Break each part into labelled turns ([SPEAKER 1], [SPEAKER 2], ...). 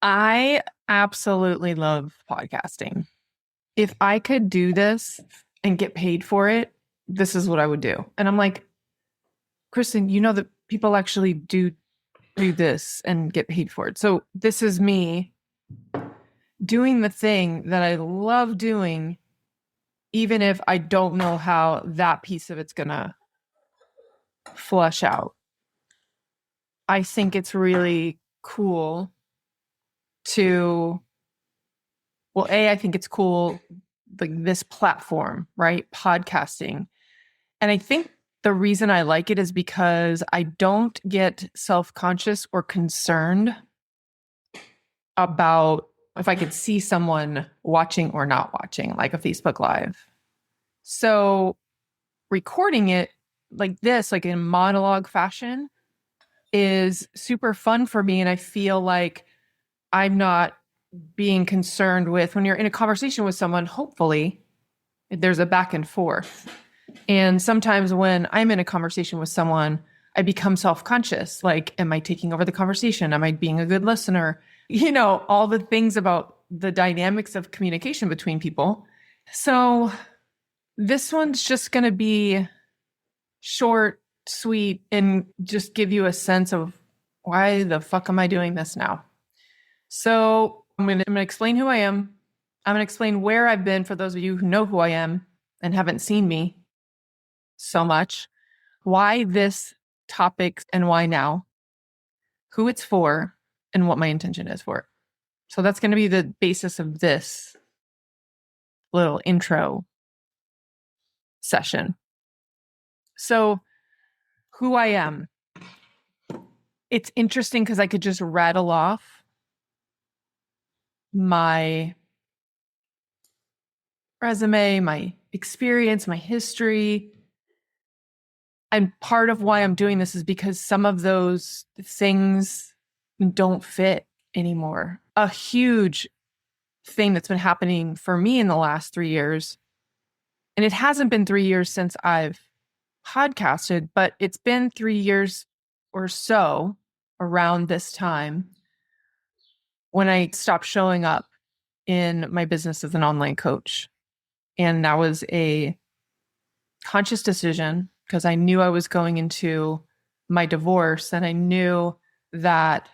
[SPEAKER 1] I absolutely love podcasting. If I could do this and get paid for it, this is what I would do. And I'm like, Kristen, you know that people actually do this and get paid for it. So this is me doing the thing that I love doing, even if I don't know how that piece of it's gonna flush out. I think it's really cool to, well, I think it's cool, like this platform, right? Podcasting. And I think the reason I like it is because I don't get self-conscious or concerned about if I could see someone watching or not watching, like a Facebook Live. So recording it like this, like in monologue fashion, is super fun for me. And I feel like I'm not being concerned with when you're in a conversation with someone, hopefully there's a back and forth. And sometimes when I'm in a conversation with someone, I become self-conscious. Like, am I taking over the conversation? Am I being a good listener? You know, all the things about the dynamics of communication between people. So this one's just going to be short, sweet, and just give you a sense of why the fuck am I doing this now? So I'm going to explain who I am. I'm going to explain where I've been for those of you who know who I am and haven't seen me so much, why this topic and why now, who it's for, and what my intention is for it. So that's going to be the basis of this little intro session. So, who I am. It's interesting because I could just rattle off my resume, my experience, my history. And part of why I'm doing this is because some of those things don't fit anymore. A huge thing that's been happening for me in the last 3 years, and it hasn't been 3 years since I've podcasted, but it's been 3 years or so around this time when I stopped showing up in my business as an online coach. And that was a conscious decision because I knew I was going into my divorce and I knew that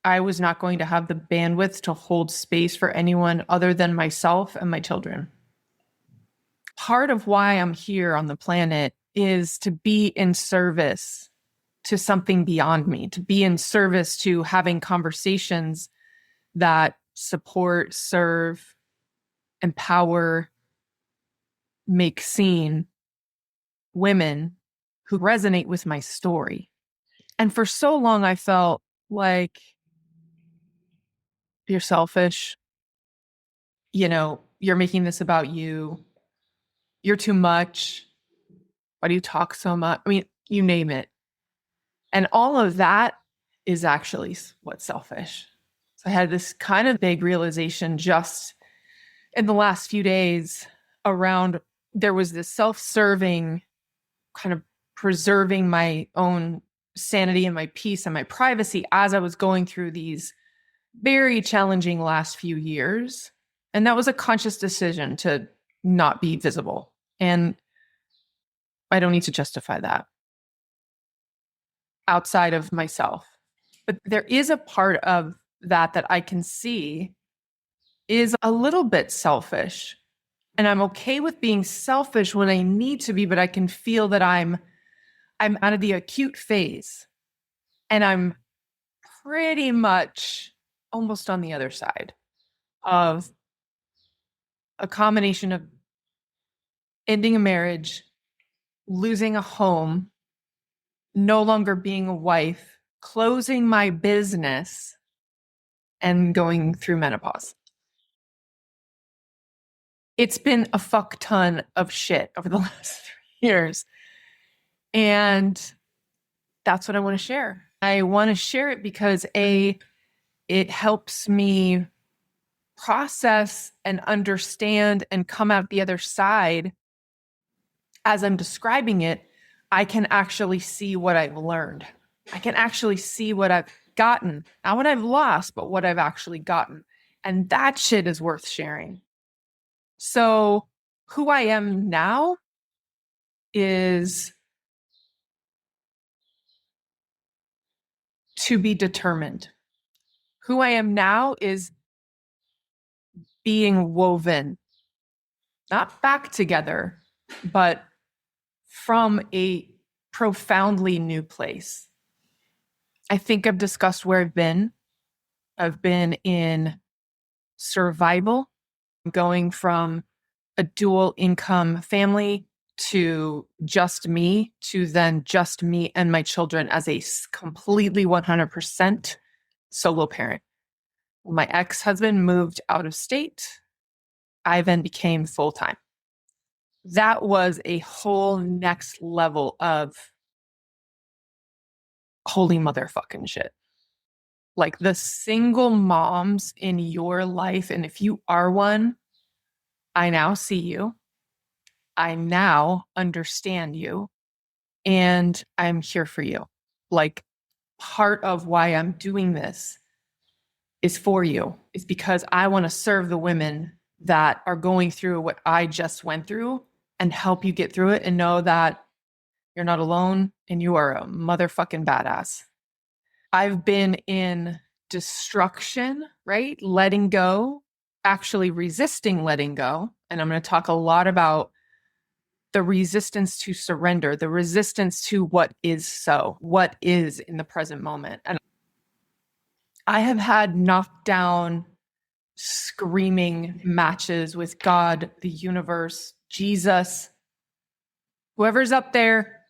[SPEAKER 1] I was not going to have the bandwidth to hold space for anyone other than myself and my children. Part of why I'm here on the planet is to be in service to something beyond me, to be in service to having conversations that support, serve, empower, make seen women who resonate with my story. And for so long, I felt like you're selfish. You know, you're making this about you. You're too much. Why do you talk so much? I mean, you name it. And all of that is actually what's selfish. So I had this kind of big realization just in the last few days around there was this self-serving kind of preserving my own sanity and my peace and my privacy as I was going through these very challenging last few years. And that was a conscious decision to not be visible. And I don't need to justify that outside of myself. But there is a part of that I can see is a little bit selfish. And I'm okay with being selfish when I need to be, but I can feel that I'm out of the acute phase and I'm pretty much almost on the other side of a combination of ending a marriage, losing a home, no longer being a wife, closing my business, and going through menopause. It's been a fuck ton of shit over the last 3 years. And that's what I want to share. I want to share it because it helps me process and understand and come out the other side. As I'm describing it, I can actually see what I've learned. I can actually see what I've gotten, not what I've lost, but what I've actually gotten. And that shit is worth sharing. So who I am now is to be determined. Who I am now is being woven, not back together, but from a profoundly new place. I think I've discussed where I've been. I've been in survival, going from a dual income family to just me, to then just me and my children as a completely 100% solo parent. My ex-husband moved out of state. I then became full-time. That was a whole next level of holy motherfucking shit. Like the single moms in your life, and if you are one, I now see you. I now understand you, and I'm here for you. Like part of why I'm doing this is for you. It's because I want to serve the women that are going through what I just went through and help you get through it and know that you're not alone and you are a motherfucking badass. I've been in destruction, right? Letting go, actually resisting letting go. And I'm going to talk a lot about the resistance to surrender, the resistance to what is in the present moment. And I have had knockdown, screaming matches with God, the universe, Jesus, whoever's up there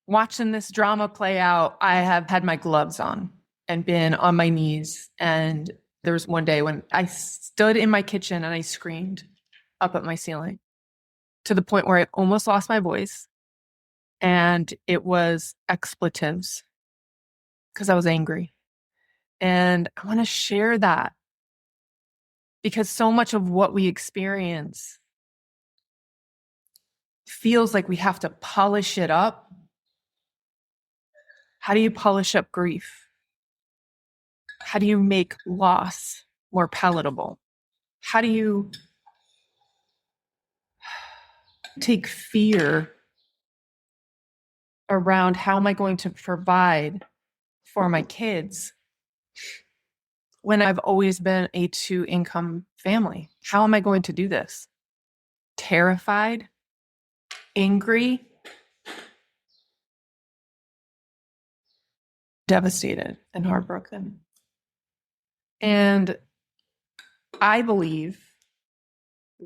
[SPEAKER 1] watching this drama play out. I have had my gloves on and been on my knees. And there was one day when I stood in my kitchen and I screamed up at my ceiling to the point where I almost lost my voice. And it was expletives because I was angry. And I want to share that because so much of what we experience feels like we have to polish it up. How do you polish up grief? How do you make loss more palatable? How do you take fear around how am I going to provide for my kids when I've always been a two-income family? How am I going to do this? Terrified, angry, devastated, and heartbroken. And I believe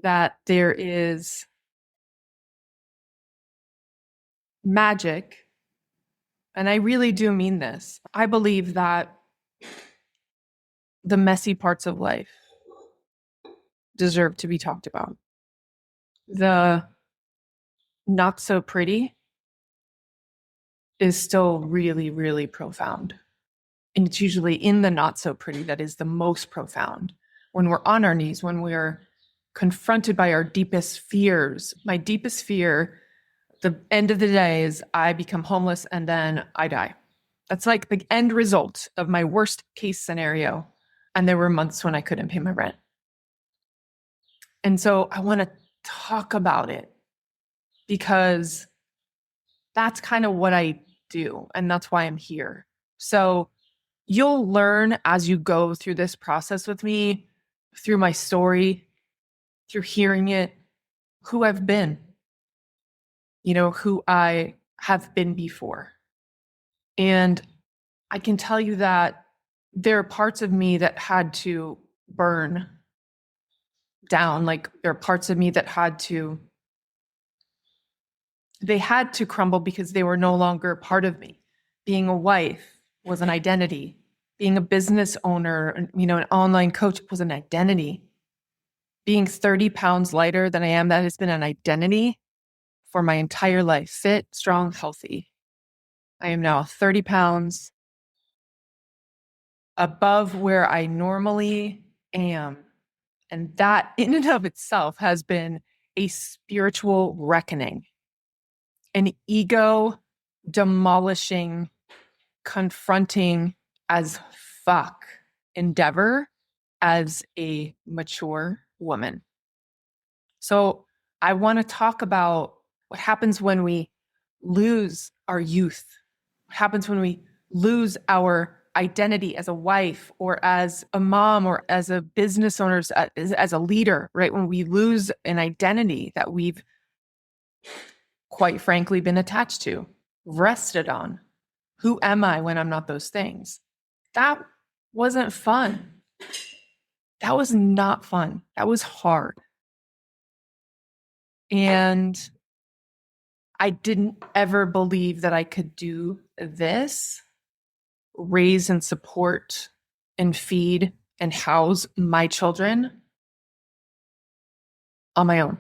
[SPEAKER 1] that there is magic, and I really do mean this. I believe that the messy parts of life deserve to be talked about. The not so pretty is still really, really profound. And it's usually in the not so pretty that is the most profound. When we're on our knees, when we're confronted by our deepest fears. My deepest fear, the end of the day, is I become homeless and then I die. That's like the end result of my worst case scenario. And there were months when I couldn't pay my rent. And so I want to talk about it because that's kind of what I do. And that's why I'm here. So you'll learn as you go through this process with me, through my story, through hearing it, who I've been, who I have been before. And I can tell you that there are parts of me that had to burn down. Like there are parts of me that had to crumble because they were no longer part of me. Being a wife was an identity. Being a business owner, an online coach was an identity. Being 30 pounds lighter than I am, that has been an identity for my entire life. Fit, strong, healthy. I am now 30 pounds above where I normally am. And that in and of itself has been a spiritual reckoning, an ego demolishing, confronting as fuck endeavor as a mature woman. So I want to talk about what happens when we lose our youth. What happens when we lose our identity as a wife or as a mom or as a business owner, as a leader, right? When we lose an identity that we've quite frankly been attached to, rested on. Who am I when I'm not those things? That wasn't fun. That was not fun. That was hard. And I didn't ever believe that I could do this, raise and support and feed and house my children on my own.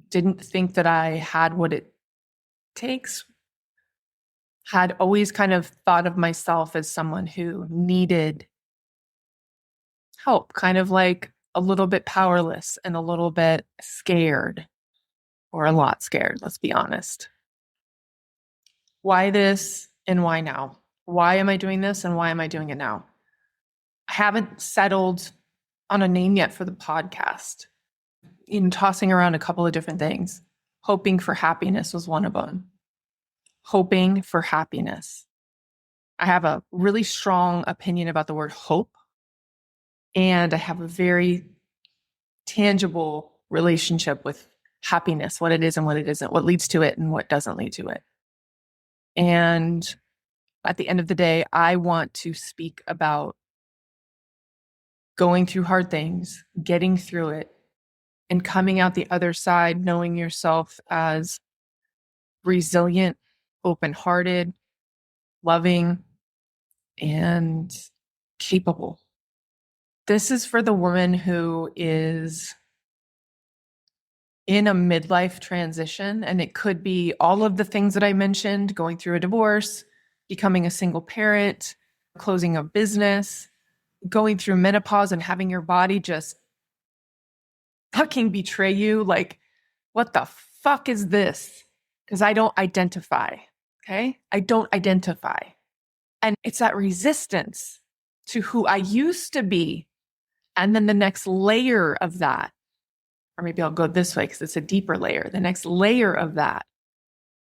[SPEAKER 1] Didn't think that I had what it takes. Had always kind of thought of myself as someone who needed help, kind of like a little bit powerless and a little bit scared, or a lot scared, let's be honest. Why this and why now? Why am I doing this and why am I doing it now? I haven't settled on a name yet for the podcast. Tossing around a couple of different things. Hoping for happiness was one of them. Hoping for happiness. I have a really strong opinion about the word hope. And I have a very tangible relationship with happiness, what it is and what it isn't, what leads to it and what doesn't lead to it. And at the end of the day, I want to speak about going through hard things, getting through it, and coming out the other side, knowing yourself as resilient, open-hearted, loving, and capable. This is for the woman who is in a midlife transition, and it could be all of the things that I mentioned, going through a divorce, becoming a single parent, closing a business, going through menopause and having your body just fucking betray you. Like, what the fuck is this? Because I don't identify. Okay. I don't identify. And it's that resistance to who I used to be. And then the next layer of that, or maybe I'll go this way because it's a deeper layer. The next layer of that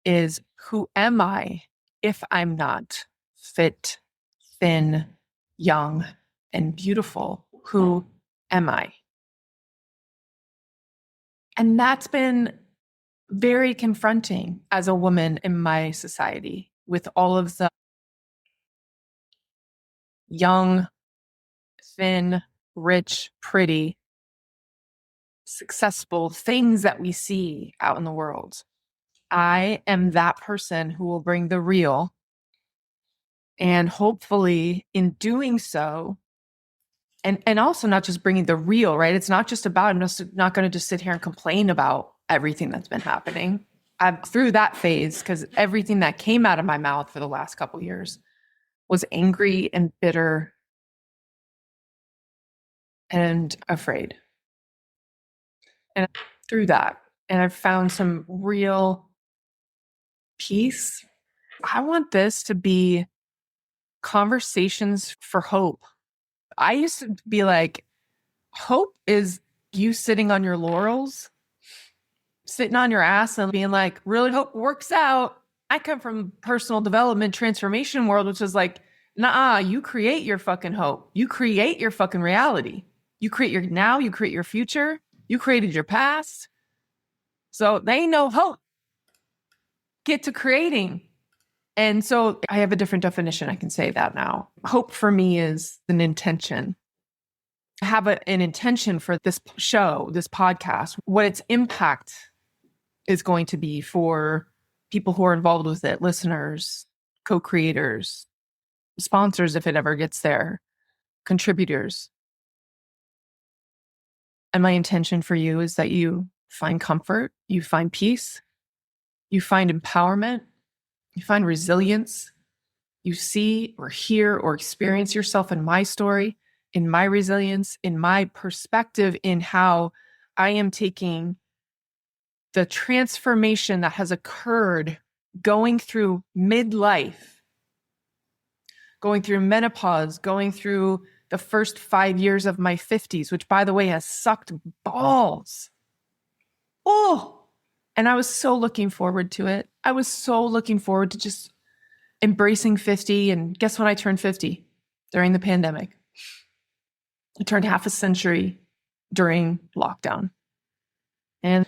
[SPEAKER 1] is, who am I if I'm not fit, thin, young, and beautiful? Who am I? And that's been very confronting as a woman in my society, with all of the young, thin, rich, pretty, successful things that we see out in the world. I am that person who will bring the real. And hopefully in doing so, and also not just bringing the real, right? It's not just about, I'm just not going to just sit here and complain about everything that's been happening. I'm through that phase, because everything that came out of my mouth for the last couple of years was angry and bitter and afraid. And through that, and I've found some real peace. I want this to be conversations for hope. I used to be like, hope is you sitting on your laurels, sitting on your ass and being like, really hope works out. I come from personal development transformation world, which is like, nah, you create your fucking hope. You create your fucking reality. You create your now, you create your future. You created your past. So they ain't no hope. Get to creating. And so I have a different definition. I can say that now. Hope for me is an intention. I have an intention for this show, this podcast, what its impact is going to be for people who are involved with it, listeners, co-creators, sponsors, if it ever gets there, contributors. And my intention for you is that you find comfort, you find peace, you find empowerment, you find resilience, you see or hear or experience yourself in my story, in my resilience, in my perspective, in how I am taking the transformation that has occurred going through midlife going through menopause, going through the first 5 years of my 50s, which by the way has sucked balls. Oh, and I was so looking forward to it. I was so looking forward to just embracing 50. And guess when I turned 50? During the pandemic. I turned half a century during lockdown. And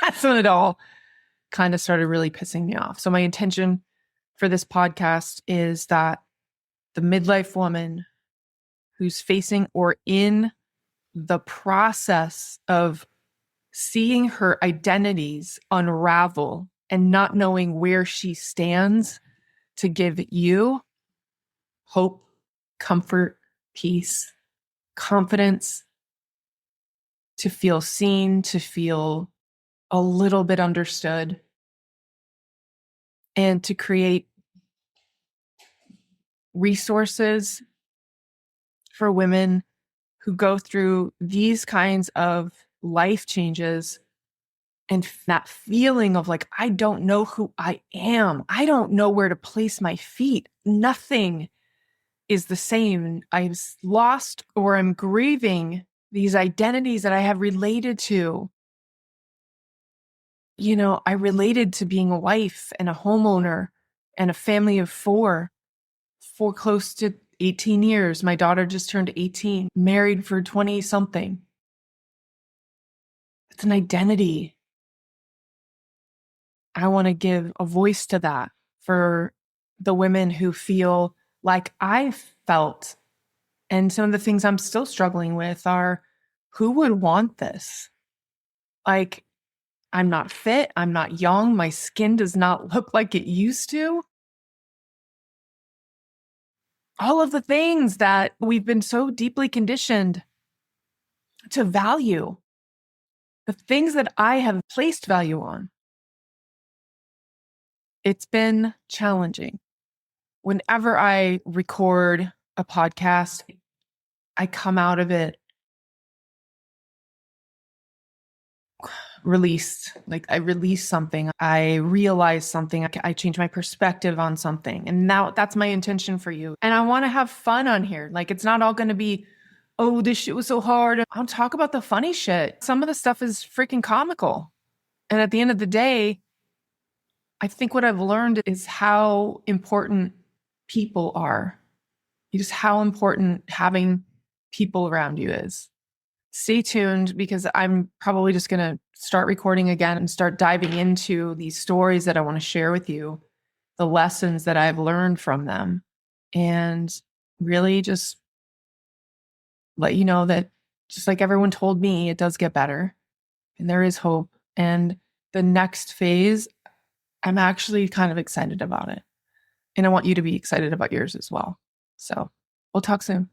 [SPEAKER 1] that's when it all kind of started really pissing me off. So my intention for this podcast is that the midlife woman who's facing or in the process of seeing her identities unravel and not knowing where she stands, to give you hope, comfort, peace, confidence, to feel seen, to feel a little bit understood, and to create resources for women who go through these kinds of life changes and that feeling of like, I don't know who I am. I don't know where to place my feet. Nothing is the same. I've lost or I'm grieving these identities that I have related to. You know, I related to being a wife and a homeowner and a family of four for close to 18 years. My daughter just turned 18, married for 20 something. It's an identity. I want to give a voice to that for the women who feel like I felt. And some of the things I'm still struggling with are, who would want this? Like, I'm not fit. I'm not young. My skin does not look like it used to. All of the things that we've been so deeply conditioned to value, the things that I have placed value on. It's been challenging. Whenever I record a podcast, I come out of it released. Like, I release something. I realize something. I change my perspective on something. And now that's my intention for you. And I want to have fun on here. Like, it's not all going to be, oh, this shit was so hard. I'll talk about the funny shit. Some of the stuff is freaking comical. And at the end of the day, I think what I've learned is how important people are. Just how important having people around you is. Stay tuned, because I'm probably just going to start recording again and start diving into these stories that I want to share with you, the lessons that I've learned from them, and really just let you know that just like everyone told me, it does get better and there is hope. And the next phase, I'm actually kind of excited about it. And I want you to be excited about yours as well. So we'll talk soon.